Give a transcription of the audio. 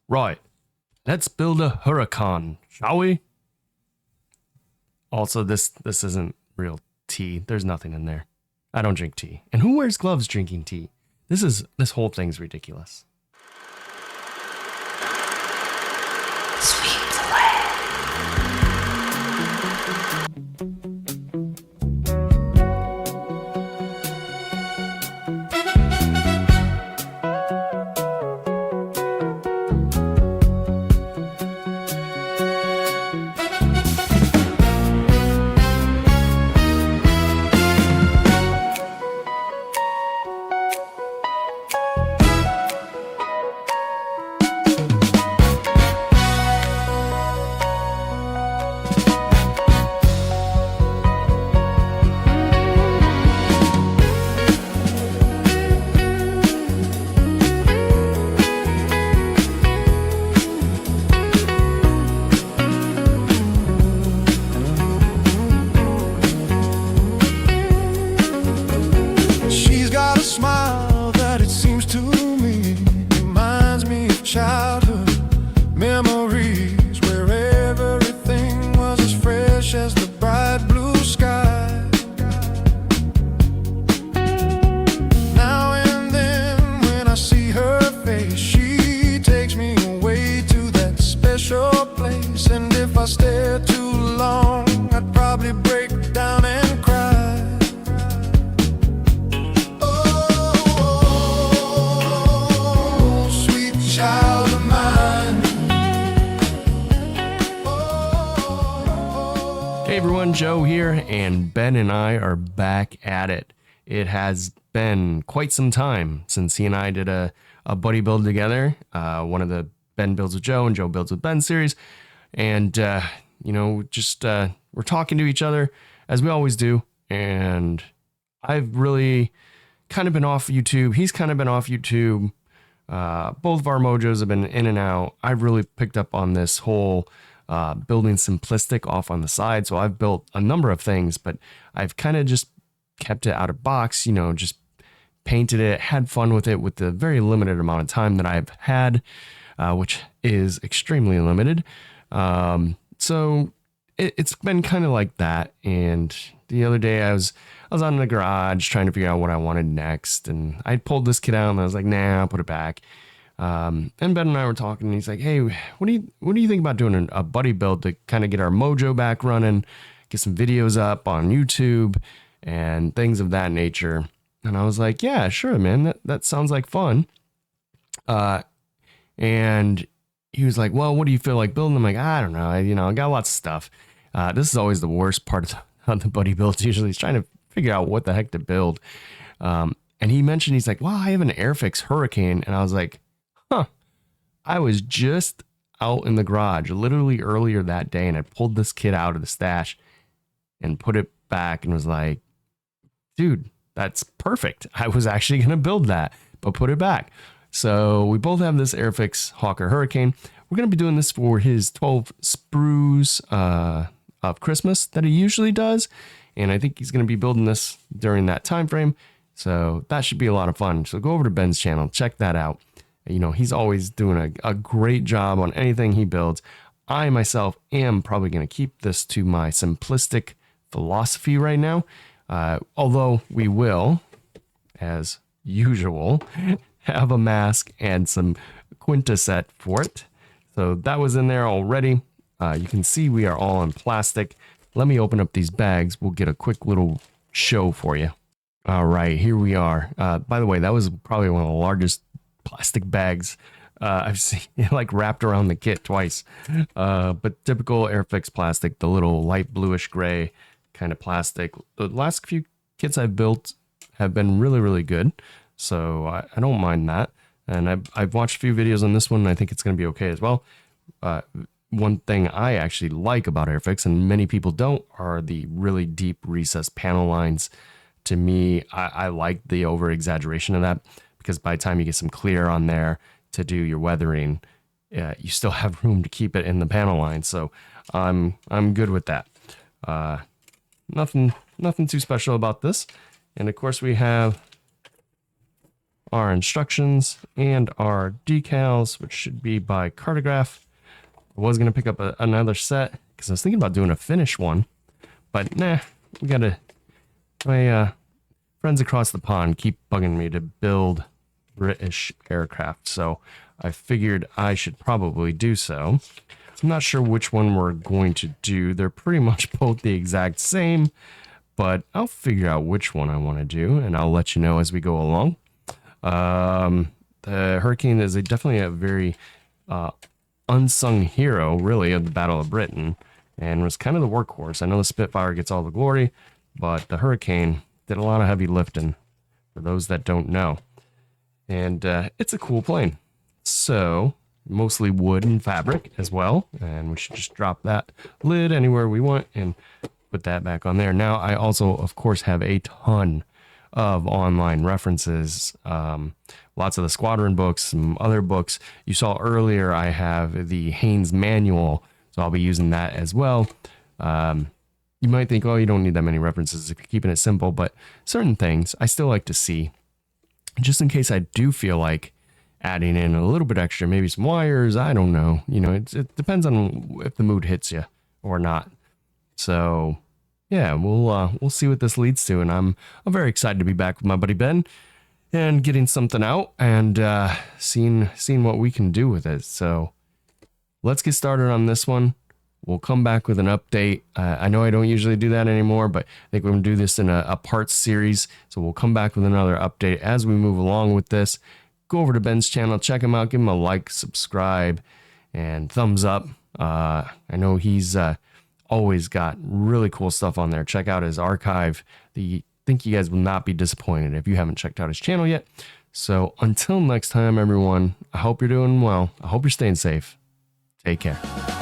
Right. Let's build a hurricane, shall we? Also, this isn't real tea. There's nothing in there. I don't drink tea. And who wears gloves drinking tea? This whole thing's ridiculous. Childhood memories where everything was as fresh as the bright blue sky. Now and then when I see her face, she takes me away to that special place. And if I stare too long, I'd probably break down and cry. Hey everyone, Joe here, and Ben and I are back at it. It has been quite some time since he and I did a buddy build together, one of the Ben Builds with Joe and Joe Builds with Ben series. And, we're talking to each other as we always do. And I've really kind of been off YouTube. He's kind of been off YouTube. Both of our mojos have been in and out. I've really picked up on this whole building simplistic off on the side. So I've built a number of things, but I've kind of just kept it out of box, just painted it, had fun with it with the very limited amount of time that I've had, which is extremely limited. So it's been kind of like that. And the other day I was out in the garage trying to figure out what I wanted next. And I pulled this kit out and I was like, nah, I'll put it back. And Ben and I were talking and he's like, hey, what do you think about doing a buddy build to kind of get our mojo back running, get some videos up on YouTube and things of that nature. And I was like, yeah, sure, man. That sounds like fun. And he was like, well, what do you feel like building? I'm like, I don't know. I got lots of stuff. This is always the worst part of the buddy builds. Usually he's trying to figure out what the heck to build. And he mentioned, he's like, well, I have an Airfix Hurricane. And I was like, I was just out in the garage literally earlier that day and I pulled this kit out of the stash and put it back and was like, dude, that's perfect. I was actually going to build that, but put it back. So we both have this Airfix Hawker Hurricane. We're going to be doing this for his 12 sprues of Christmas that he usually does. And I think he's going to be building this during that time frame. So that should be a lot of fun. So go over to Ben's channel, check that out. He's always doing a great job on anything he builds. I myself am probably going to keep this to my simplistic philosophy right now. Although we will, as usual, have a mask and some Quinta set for it. So that was in there already. You can see we are all in plastic. Let me open up these bags. We'll get a quick little show for you. All right, here we are. By the way, that was probably one of the largest plastic bags I've seen, like wrapped around the kit twice. But typical Airfix plastic, the little light bluish gray kind of plastic. The last few kits I've built have been really, really good. So I don't mind that. And I've watched a few videos on this one, and I think it's going to be okay as well. One thing I actually like about Airfix, and many people don't, are the really deep recessed panel lines. To me, I like the over exaggeration of that, because by the time you get some clear on there to do your weathering, you still have room to keep it in the panel line. So I'm good with that. Nothing too special about this. And of course we have our instructions and our decals, which should be by Cartograph. I was going to pick up another set because I was thinking about doing a Finnish one, but nah, we got to, my friends across the pond keep bugging me to build British aircraft, so I figured I should probably do so. I'm not sure which one we're going to do. They're pretty much both the exact same, but I'll figure out which one I want to do, and I'll let you know as we go along. The Hurricane is definitely a very unsung hero, really, of the Battle of Britain, and was kind of the workhorse. I know the Spitfire gets all the glory, but the Hurricane did a lot of heavy lifting, for those that don't know. And it's a cool plane. So, mostly wood and fabric as well, and we should just drop that lid anywhere we want and put that back on there. Now, I also, of course, have a ton of online references, lots of the squadron books, some other books. You saw earlier I have the Haynes manual, so I'll be using that as well. You might think, oh, you don't need that many references if you're keeping it simple, but certain things I still like to see, just in case I do feel like adding in a little bit extra, maybe some wires, I don't know. You know, it depends on if the mood hits you or not. So yeah, we'll see what this leads to, and I'm very excited to be back with my buddy Ben and getting something out and seeing what we can do with it. So let's get started on this one. We'll come back with an update. I know I don't usually do that anymore, but I think we're going to do this in a parts series. So we'll come back with another update as we move along with this. Go over to Ben's channel, check him out, give him a like, subscribe, and thumbs up. I know he's always got really cool stuff on there. Check out his archive. I think you guys will not be disappointed if you haven't checked out his channel yet. So until next time, everyone, I hope you're doing well. I hope you're staying safe. Take care.